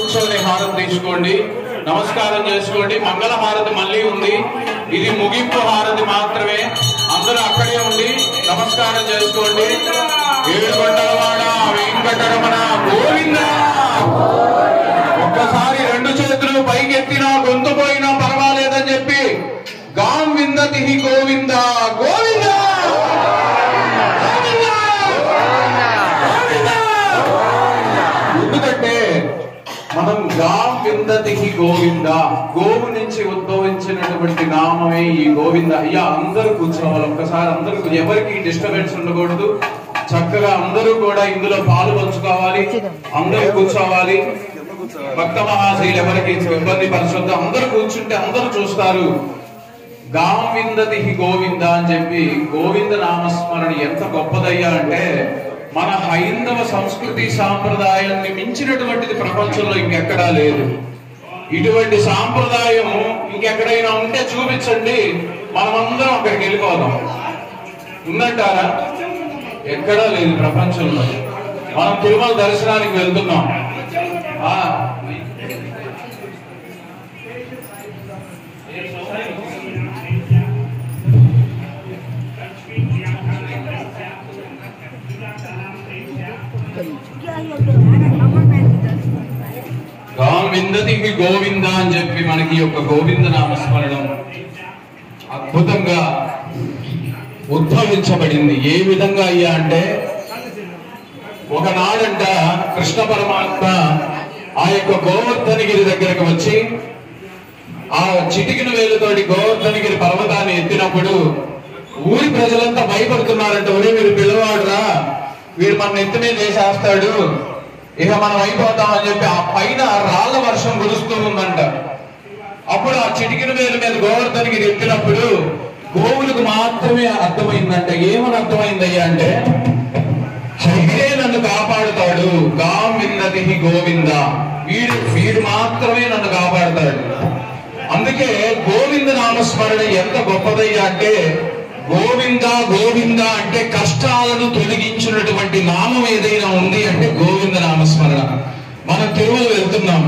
కూర్చొని హారతి తీసుకోండి, నమస్కారం చేసుకోండి. మంగళ హారతి మళ్ళీ ఉంది, ఇది ముగింపు హారతి మాత్రమే. అందరూ అక్కడే ఉండి నమస్కారం చేసుకోండి. ఏడుకొండలవాడ వెంకటరమణ గోవింద. ఒక్కసారి రెండు చేతులు పైకెత్తినా గొంతు పోయినా పర్వాలేదని చెప్పి గాం విందతి గోవింద గోవింద. ఎందుకంటే మనం గాం విందతి గోవింద, గోవు నుంచి ఉద్భవించినటువంటి నామమే ఈ గోవింద. అయ్యా అందరూ కూర్చోవాలి, ఒక్కసారి అందరూ, ఎవరికి డిస్టర్బెన్స్ ఉండకూడదు. చక్కగా అందరూ కూడా ఇందులో పాలు పంచుకోవాలి, అందరూ కూర్చోవాలి. భక్త మహాశైలు ఎవరికి ఇబ్బంది పరచొద్దు, అందరూ కూర్చుంటే అందరూ చూస్తారు. గాం విందతి గోవింద అని చెప్పి గోవింద నామస్మరణ ఎంత గొప్పదయ్యా అంటే మన హైందవ సంస్కృతి సాంప్రదాయాన్ని మించినటువంటిది ప్రపంచంలో ఇంకెక్కడా లేదు. ఇటువంటి సాంప్రదాయం ఇంకెక్కడైనా ఉంటే చూపించండి, మనమందరం అక్కడికి వెళ్ళిపోదాం. ఉందంటారా? ఎక్కడా లేదు ప్రపంచంలో. మనం తిరుమల దర్శనానికి వెళ్తున్నాం. గాం విందతి గోవింద అని చెప్పి మనకి యొక్క గోవింద నామస్మరణం అద్భుతంగా ఉద్భవించబడింది. ఏ విధంగా అయ్యా అంటే ఒకనాడంట కృష్ణ పరమాత్మ ఆ యొక్క గోవర్ధనగిరి దగ్గరకు వచ్చి ఆ చిటికిన వేలుతోటి గోవర్ధనగిరి పర్వతాన్ని ఎత్తినప్పుడు ఊరి ప్రజలంతా భయపడుతున్నారంట. ఒరే మీరు పిల్లవాడురా, వీడు మన ఎత్తి మీద వేసేస్తాడు, ఇక మనం అయిపోతాం అని చెప్పి ఆ పైన రాళ్ల వర్షం కురుస్తూ ఉందంట. అప్పుడు ఆ చిటికిన వేలు మీద గోవర్ధనగిరి ఎత్తినప్పుడు గోవులకు మాత్రమే అర్థమైందంట. ఏమని అర్థమైందయ్యా అంటే హరే నన్ను కాపాడుతాడు, గాం విందతి గోవింద, వీడు మాత్రమే నన్ను కాపాడుతాడు. అందుకే గోవింద నామస్మరణ ఎంత గొప్పదయ్యా అంటే గోవింద గోవింద అంటే కష్టాలను తొలగించినటువంటి నామం ఏదైనా ఉంది అంటే గోవింద నామస్మరణ. మనం తిరుమల వెళ్తున్నాం,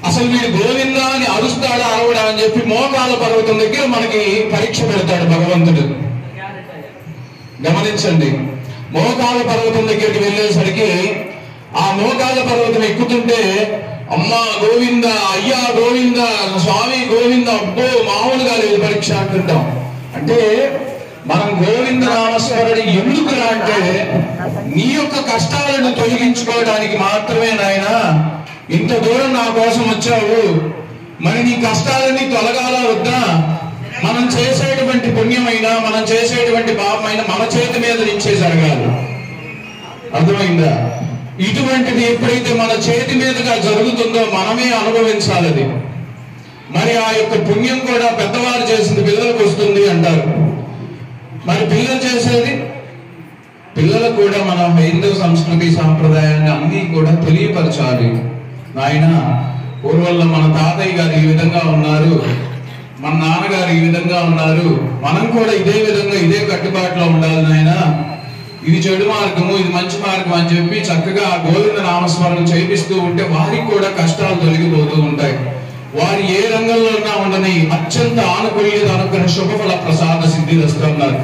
అసలు వీడు గోవింద అని అరుస్తాడా అరవడా అని చెప్పి మోకాల పర్వతం దగ్గర మనకి పరీక్ష పెడతాడు భగవంతుడు. గమనించండి, మోకాల పర్వతం దగ్గరికి వెళ్ళేసరికి ఆ మోకాల పర్వతం ఎక్కుతుంటే అమ్మా గోవింద, అయ్యా గోవింద, స్వామి గోవింద, అబ్బో మామూలుగా లేదు పరీక్ష అంటుంటాం. అంటే మనం గోవింద నామస్మరణ ఎందుకురా అంటే నీ యొక్క కష్టాలను తొలగించుకోవడానికి మాత్రమే. నాయన ఇంత దూరం నా కోసం వచ్చావు, మరి నీ కష్టాలన్నీ తొలగాల వద్దా? మనం చేసేటువంటి పుణ్యమైనా మనం చేసేటువంటి పాపమైనా మన చేతి మీద నుంచే జరగాలి. అర్థమైందా? ఇటువంటిది ఎప్పుడైతే మన చేతి మీదుగా జరుగుతుందో మనమే అనుభవించాలి. మరి ఆ యొక్క పుణ్యం కూడా పెద్దవారు చేసింది పిల్లలకు వస్తుంది అంటారు. మరి పిల్లలు చేసేది పిల్లలకు కూడా మన హైందవ సంస్కృతి సాంప్రదాయాన్ని అన్ని కూడా తెలియపరచాలి. నాయన పూర్వంలో మన తాతయ్య గారు ఈ విధంగా ఉన్నారు, మన నాన్నగారు ఈ విధంగా ఉన్నారు, మనం కూడా ఇదే విధంగా ఇదే కట్టుబాటులో ఉండాలి నాయన. ఇది చెడు మార్గము, ఇది మంచి మార్గం అని చెప్పి చక్కగా గోవింద నామస్మరణ చేపిస్తూ ఉంటే వారికి కూడా కష్టాలు తొలగిపోతూ ఉంటాయి. వారు ఏ రంగంలో ఉన్నా ఉండని అత్యంత ఆనుకూల్యత అనుగ్రహ శుభఫల ప్రసాద సిద్ధిస్తున్నారు.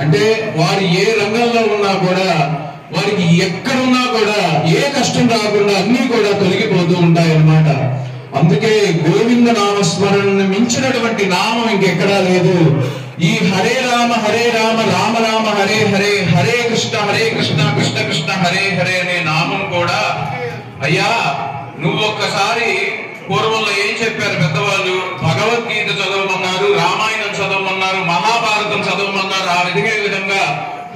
అంటే వారు ఏ రంగంలో ఉన్నా కూడా వారికి ఎక్కడున్నా కూడా ఏ కష్టం రాకుండా అన్ని కూడా తొలగిపోతూ ఉంటాయి అన్నమాట. అందుకే గోవింద నామస్మరణను మించినటువంటి నామం ఇంకెక్కడా లేదు. ఈ హరే రామ రామ రామ హరే హరే, హరే కృష్ణ కృష్ణ కృష్ణ హరే హరే అనే నామం కూడా అయ్యా నువ్వు ఒక్కసారి పూర్వంలో ఏం చెప్పారు పెద్దవాళ్ళు? భగవద్గీత చదవమన్నారు, రామాయణం చదవమన్నారు, మహాభారతం చదవమన్నారు. ఆ విధంగా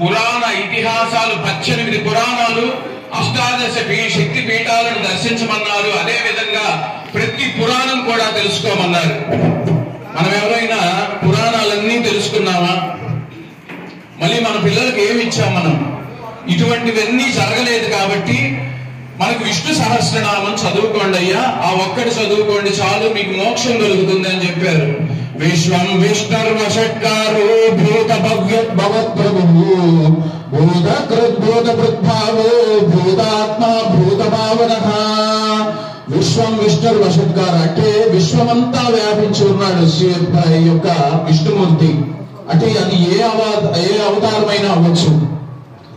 పురాణ ఇతిహాసాలు 18 పురాణాలు, అష్టాదశ శక్తి పీఠాలను దర్శించమన్నారు. అదే విధంగా ప్రతి పురాణం కూడా తెలుసుకోమన్నారు. మనం ఎవరైనా పురాణాలన్నీ తెలుసుకున్నామా? మళ్ళీ మన పిల్లలకు ఏమి ఇచ్చాం మనం? ఇటువంటివన్నీ జరగలేదు కాబట్టి మనకు విష్ణు సహస్రనామం చదువుకోండి అయ్యా, ఆ ఒక్కటి చదువుకోండి చాలు, మీకు మోక్షం కలుగుతుంది అని చెప్పారు. విశ్వం విష్ణుర్వషట్కారో భూత భగవద్భవద్భుః భూతకృద్భూత భృద్భావో భూతాత్మా భూతభావనః విశ్వం విష్ణుర్ వశద్గార అంటే విశ్వమంతా వ్యాపించి ఉన్నాడు ఈ యొక్క విష్ణుమూర్తి. అంటే అది ఏ అవతారమైనా అవ్వచ్చు.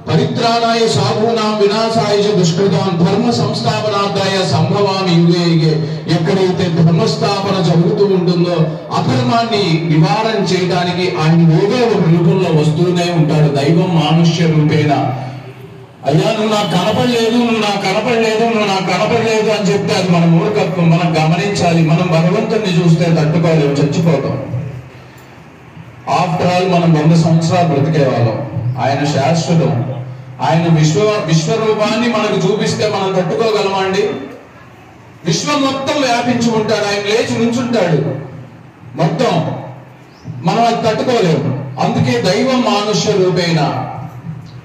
పరిత్రాణాయ సాధూనాం వినాశాయ దుష్కృతాం ధర్మ సంస్థాపనార్థాయ సంభవామి యుగే యుగే. ఎక్కడైతే ధర్మస్థాపన జరుగుతూ ఉంటుందో అధర్మాన్ని నివారణ చేయడానికి ఆయన ఏదో ఒక రూపంలో వస్తూనే ఉంటాడు. దైవం మానుష్య రూపేణ. అయ్యా నువ్వు నాకు కనపడలేదు, నువ్వు నాకు కనపడలేదు, నువ్వు నాకు కనపడలేదు అని చెప్తే అది మన మూర్ఖత్వం. మనం గమనించాలి. మనం భగవంతుడిని చూస్తే తట్టుకోలేము, చచ్చిపోతాం. ఆఫ్టర్ ఆల్ మనం 100 సంవత్సరాలు బ్రతికేవాళ్ళం. ఆయన శాశ్వతం. ఆయన విశ్వరూపాన్ని మనకు చూపిస్తే మనం తట్టుకోగలమా అండి? విశ్వం మొత్తం వ్యాపించి ఉంటాడు. ఆయన లేచి నుంచుంటాడు మొత్తం. మనం అది తట్టుకోలేము. అందుకే దైవం మానుష్య రూపేణ.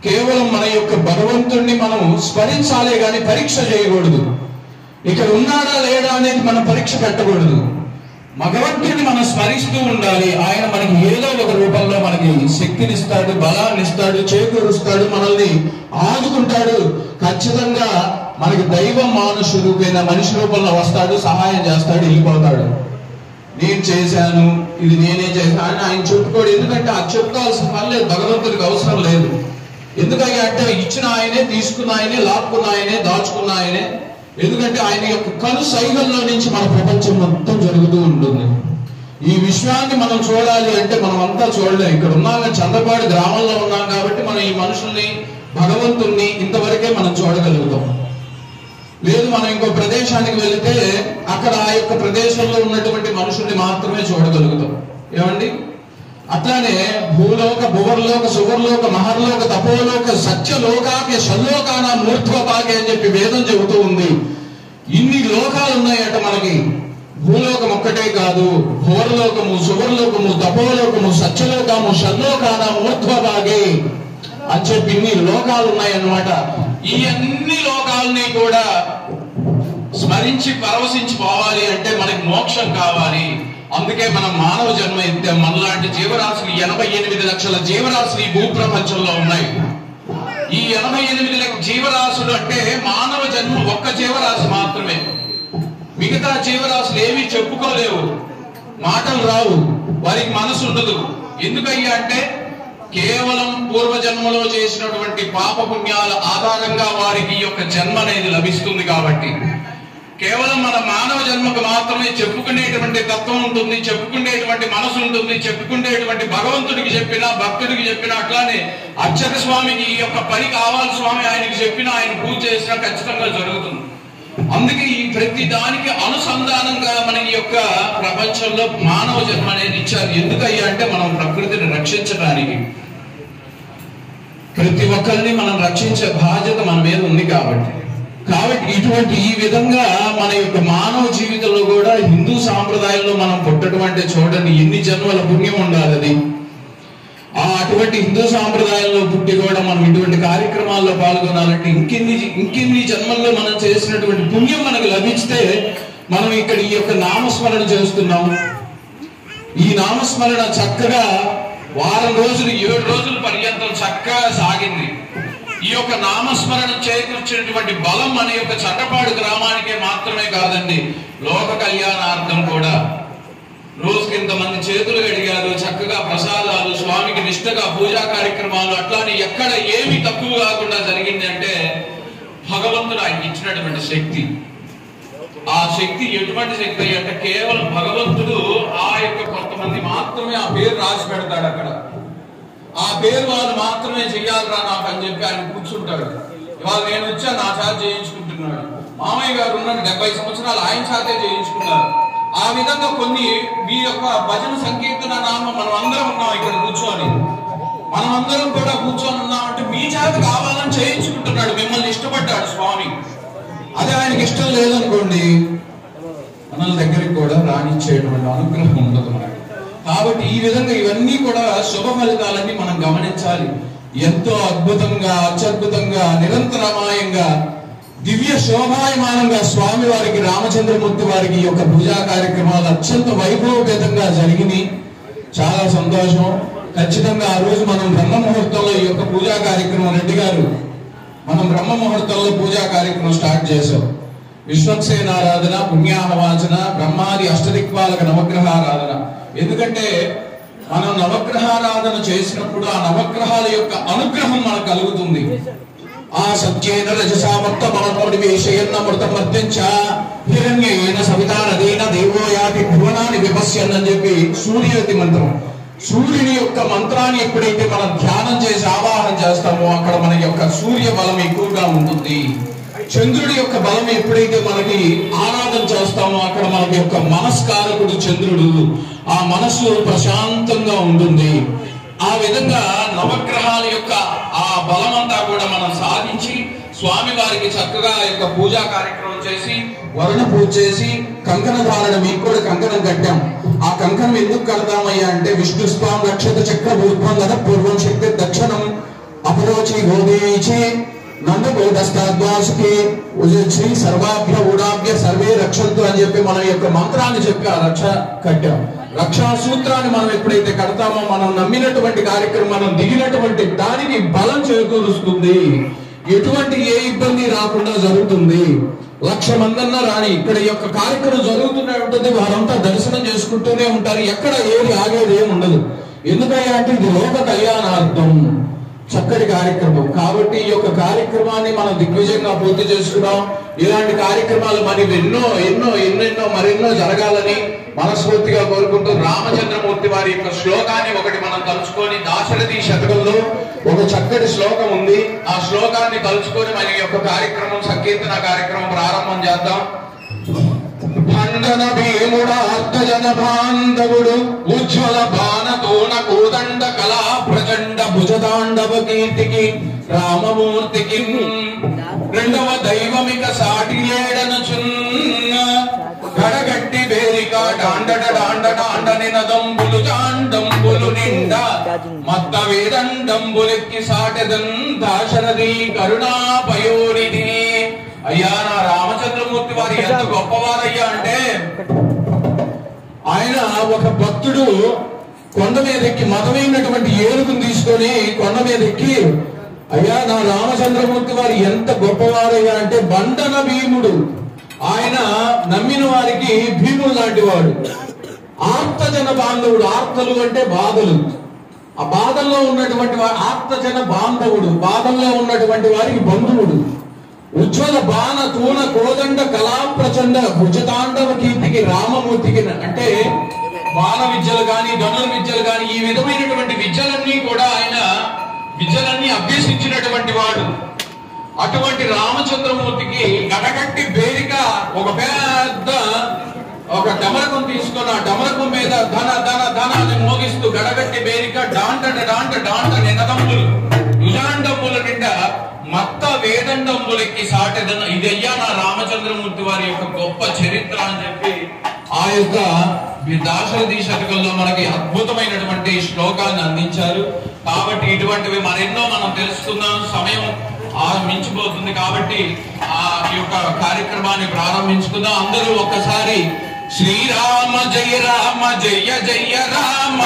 కేవలం మన యొక్క భగవంతుణ్ణి మనం స్మరించాలే గాని పరీక్ష చేయకూడదు. ఇక్కడ ఉన్నాడా లేడా అనేది మనం పరీక్ష పెట్టకూడదు. భగవంతుడిని మనం స్మరిస్తూ ఉండాలి. ఆయన మనకి ఏదో ఒక రూపంలో మనకి శక్తినిస్తాడు, బలాన్ని ఇస్తాడు, చేకూరుస్తాడు, మనల్ని ఆదుకుంటాడు. ఖచ్చితంగా మనకి దైవం మానుష్య రూపేణ మనిషి రూపంలో వస్తాడు, సహాయం చేస్తాడు, వెళ్ళిపోతాడు. నేను చేశాను, ఇది నేనే చేశాను అని ఆయన చెప్పుకోడు. ఎందుకంటే అది చెప్పుకోవాల్సిన పని లేదు, భగవంతుడికి అవసరం లేదు. ఎందుకంటే అంటే ఇచ్చిన ఆయనే, తీసుకున్న ఆయనే, లాక్కున్న ఆయనే, దాచుకున్న ఆయనే. ఎందుకంటే ఆయన యొక్క కను సైగల్లో నుంచి మన ప్రపంచం మొత్తం జరుగుతూ ఉంటుంది. ఈ విశ్వాన్ని మనం చూడాలి అంటే మనం అంతా చూడలేం. ఇక్కడ ఉన్నాం, చంద్రపాడు గ్రామంలో ఉన్నాం కాబట్టి మనం ఈ మనుషుల్ని, భగవంతుణ్ణి ఇంతవరకే మనం చూడగలుగుతాం. లేదు మనం ఇంకో ప్రదేశానికి వెళితే అక్కడ ఆ యొక్క ప్రదేశంలో ఉన్నటువంటి మనుషుల్ని మాత్రమే చూడగలుగుతాం. ఏమండి? అట్లానే భూలోక, భువర్లోక, సువర్లోక, మహర్లోక, తపోలోక, సత్యలోకాకే షల్లోకాన మూర్ధ్వపాకే అని చెప్పి వేదం చెబుతూ ఉంది. ఇన్ని లోకాలు ఉన్నాయట మనకి. భూలోకం ఒక్కటే కాదు, భువర్లోకము, సువర్లోకము, తపోలోకము, సత్యలోకము, షల్లోకాన మూర్ధ్వపాకే అని చెప్పి ఇన్ని లోకాలు ఉన్నాయన్నమాట. ఈ అన్ని లోకాలని కూడా స్మరించి పరవశించి పోవాలి అంటే మనకి మోక్షం కావాలి. అందుకే మనం మానవ జన్మ ఎత్తే. మనలాంటి జీవరాశులు 88 లక్షల జీవరాశులు ఈ భూప్రపంచంలో ఉన్నాయి. ఈ 88 లక్షల జీవరాశులు అంటే మానవ జన్మ ఒక్క జీవరాశి మాత్రమే. మిగతా జీవరాశులు ఏమీ చెప్పుకోలేవు, మాటలు రావు, వారికి మనసు ఉండదు. ఎందుకయ్యా అంటే కేవలం పూర్వజన్మలో చేసినటువంటి పాపపుణ్యాల ఆధారంగా వారికి ఈ యొక్క జన్మ అనేది లభిస్తుంది. కాబట్టి కేవలం మన మానవ జన్మకు మాత్రమే చెప్పుకునేటువంటి తత్వం ఉంటుంది, చెప్పుకునేటువంటి మనసు ఉంటుంది, చెప్పుకునేటువంటి భగవంతుడికి చెప్పినా, భక్తుడికి చెప్పినా, అట్లానే అర్చక స్వామికి ఈ యొక్క పని కావాలి స్వామి ఆయనకి చెప్పినా, ఆయన పూజ చేసినా ఖచ్చితంగా జరుగుతుంది. అందుకే ఈ ప్రతి దానికి అనుసంధానంగా మనకి యొక్క ప్రపంచంలో మానవ జన్మ అనేది ఇచ్చారు. ఎందుకయ్యా అంటే మనం ప్రకృతిని రక్షించడానికి, ప్రతి ఒక్కరిని మనం రక్షించే బాధ్యత మన మీద ఉంది. కాబట్టి ఇటువంటి ఈ విధంగా మన యొక్క మానవ జీవితంలో కూడా హిందూ సాంప్రదాయంలో మనం పుట్టడం అంటే చూడండి ఎన్ని జన్మల పుణ్యం ఉండాలి. అది అటువంటి హిందూ సాంప్రదాయంలో పుట్టి కూడా మనం ఇటువంటి కార్యక్రమాల్లో పాల్గొనాలంటే ఇంకెన్ని జన్మల్లో మనం చేసినటువంటి పుణ్యం మనకు లభిస్తే మనం ఇక్కడ ఈ యొక్క నామస్మరణ చేస్తున్నాము. ఈ నామస్మరణ చక్కగా వారం రోజులు 7 రోజుల పర్యంతం చక్కగా సాగింది. ఈ యొక్క నామస్మరణ చేకూర్చినటువంటి బలం మన యొక్క చంద్రపాడు గ్రామానికే మాత్రమే కాదండి, లోక కళ్యాణార్థం కూడా. రోజుకి ఇంతమంది చేతులు గడిగారు, చక్కగా ప్రసాదాలు, స్వామికి నిష్ఠగా పూజా కార్యక్రమాలు, అట్లానే ఎక్కడ ఏమి తక్కువ కాకుండా జరిగింది అంటే భగవంతుడు ఆయనకి ఇచ్చినటువంటి శక్తి. ఆ శక్తి ఎటువంటి శక్తి అంటే కేవలం భగవంతుడు ఆ యొక్క కొంతమంది మాత్రమే ఆ పేరు రాసి పెడతాడు. అక్కడ ఆ పేరు వాళ్ళు మాత్రమే చెయ్యాలరా నాకు అని చెప్పి ఆయన కూర్చుంటాడు. ఇవాళ నేను వచ్చా నా చేత చేయించుకుంటున్నాడు. మామయ్య గారు ఉన్నాడు 70 సంవత్సరాలు, ఆయన చేతే చేయించుకున్నారు. ఆ విధంగా కొన్ని మీ యొక్క భజన సంకీర్తన నామం మనం అందరం ఉన్నాం ఇక్కడ కూర్చొని, మనం అందరం కూడా కూర్చొని ఉన్నామంటే మీ చేత కావాలని చేయించుకుంటున్నాడు. మిమ్మల్ని ఇష్టపడ్డాడు స్వామి. అదే ఆయనకి ఇష్టం లేదనుకోండి మన దగ్గరికి కూడా రాణించేటువంటి అనుగ్రహం ఉండదు మనకి. కాబట్టి ఈ విధంగా ఇవన్నీ కూడా శుభ ఫలితాలన్నీ మనం గమనించాలి. ఎంతో అద్భుతంగా, అత్యద్భుతంగా, నిరంతరమాయంగా, దివ్య శోభాయమానంగా స్వామి వారికి, రామచంద్రమూర్తి వారికి ఈ యొక్క పూజా కార్యక్రమాలు అత్యంత వైభవపేతంగా జరిగింది. చాలా సంతోషం. ఖచ్చితంగా ఆ రోజు మనం బ్రహ్మ ముహూర్తంలో ఈ యొక్క పూజా కార్యక్రమం, రెడ్డి గారు మనం బ్రహ్మ ముహూర్తంలో పూజా కార్యక్రమం స్టార్ట్ చేసాం. విశ్వక్సేనారాధన, పుణ్యాహవాచన, బ్రహ్మాది అష్టదిక్పాలక నవగ్రహారాధన. ఎందుకంటే మనం నవగ్రహారాధన చేసినప్పుడు ఆ నవగ్రహాల యొక్క అనుగ్రహం మనకు కలుగుతుంది. ఆ సత్యేన రజసామర్త మనోడి వేషయన్న మృతమర్త్యంచ హిరణ్యేన సవితానదేన దేవో యాతి భువనాన్ని విపశ్యన్ అని చెప్పి సూర్యవతి మంత్రం. సూర్యుని యొక్క మంత్రాన్ని ఎప్పుడైతే మనం ధ్యానం చేసి ఆవాహన చేస్తామో అక్కడ మన యొక్క సూర్య బలం ఎక్కువగా ఉంటుంది. చంద్రుడి యొక్క బలం ఎప్పుడైతే మనకి ఆరాధన చేస్తామో అక్కడ మనకి యొక్క మనస్కారకుడు చంద్రుడు. ఆ మనస్సు ప్రశాంతంగా ఉంటుంది. ఆ విధంగా నవగ్రహాల యొక్క ఆ బలమంతా కూడా మనం సాధించి స్వామి వారికి చక్కగా యొక్క పూజా కార్యక్రమం చేసి వరుణ పూజ చేసి కంకణ ధారణ, మీకు కూడా కంకణం కట్టాం. ఆ కంకణం ఎందుకు కడతామయ్యా అంటే విష్ణు స్వామి రక్షత చక్ర భూత్వం కదా పూర్వం శక్తి దక్షిణం అపరోచి గోదేచి నందగోదస్తాద్వాసుకి శ్రీ సర్వాభ్య ఊడాభ్య సర్వే రక్షంతు అని చెప్పి మన యొక్క మంత్రాన్ని చెప్పి ఆ రక్ష కట్టాం. రక్షా సూత్రాన్ని మనం ఎప్పుడైతే కడతామో మనం నమ్మినటువంటి కార్యక్రమం, మనం దిగినటువంటి దానికి బలం చేకూరుస్తుంది. ఎటువంటి ఏ ఇబ్బంది రాకుండా జరుగుతుంది. 1,00,000 మందన్నా రాని ఇక్కడ యొక్క కార్యక్రమం జరుగుతూనే ఉంటుంది. వారంతా దర్శనం చేసుకుంటూనే ఉంటారు. ఎక్కడ ఏది ఆగేది ఏమి ఉండదు. ఎందుకంటే అంటే ఇది లోక కళ్యాణార్థం చక్కటి కార్యక్రమం. కాబట్టి ఈ యొక్క కార్యక్రమాన్ని మనం దిగ్విజయంగా పూర్తి చేసుకున్నాం. ఇలాంటి కార్యక్రమాలు మరి ఎన్నెన్నో మరెన్నో జరగాలని మనస్ఫూర్తిగా కోరుకుంటూ రామచంద్రమూర్తి వారి యొక్క శ్లోకాన్ని ఒకటి మనం తలుచుకొని, దాశరథి శతకంలో ఒక చక్కటి శ్లోకం ఉంది. ఆ శ్లోకాన్ని తలుచుకొని మన యొక్క కార్యక్రమం సంకీర్తన కార్యక్రమం ప్రారంభం చేద్దాం. ఖండన భీముడార్ధజన బాంధవుడు ఉజ్వల బాణతోన కోదండ కళా ప్రచండ భుజతాండవ కీర్తికి రామమూర్తికి రెండవ దైవమిక సాటి లేడనుచున్న గడగట్టి బేరిక డాండ నినదంబులు చాండంబులు నిండ మత్త వేదండంబులెక్కి సాటెదన్ దాశరథి కరుణాపయోనిధి. అయ్యా నా రామచంద్రమూర్తి వారు ఎంత గొప్పవారయ్యా అంటే, ఆయన ఒక భక్తుడు కొండ మీద ఎక్కి మతమైనటువంటి ఏనుగును తీసుకొని కొండ మీద ఎక్కి, అయ్యా నా రామచంద్రమూర్తి వారు ఎంత గొప్పవారయ్యా అంటే బండన భీముడు. ఆయన నమ్మిన వారికి భీముడు లాంటి వాడు. ఆర్తజన బాంధవుడు. ఆర్తలు అంటే బాధలు. ఆ బాధల్లో ఉన్నటువంటి వారు ఆర్తజన బాంధవుడు. బాధల్లో ఉన్నటువంటి వారికి బంధువుడు. ఉజ్వల బాణ తూణ కోదండ కళా ప్రచండ భుజతాండవ కీర్తికి రామమూర్తికి అంటే బాణ విద్యలు గాని ధనుర్విద్యలు గాని ఈ విధమైనటువంటి విద్యలన్నీ కూడా ఆయన విద్యలన్నీ అభ్యసించినటువంటి వాడు. అటువంటి రామచంద్రమూర్తికి గడగట్టి బేరిక ఒక పెద్ద ఒక డమరకం తీసుకుని ఆ డమరకం మీద ధన ధన ధన అని మోగిస్తూ గడగట్టి బేరిక డాంట నినదంబులు యుజాండంబుల నిండా మత్త వేదండంబులకి సాటెదన. ఇదయ్యా నా రామచంద్రమూర్తి వారి యొక్క గొప్ప చరిత్ర అని చెప్పి ఆ యొక్క దాశరథి శతకంలో మనకి అద్భుతమైనటువంటి శ్లోకాన్ని అందించారు. కాబట్టి ఇటువంటివి మరెన్నో మనం తెలుసుకుందాం. సమయం మించిపోతుంది కాబట్టి ఆ యొక్క కార్యక్రమాన్ని ప్రారంభించుకుందాం. అందరూ ఒక్కసారి శ్రీరామ జయ రామ జయ జయ రామ.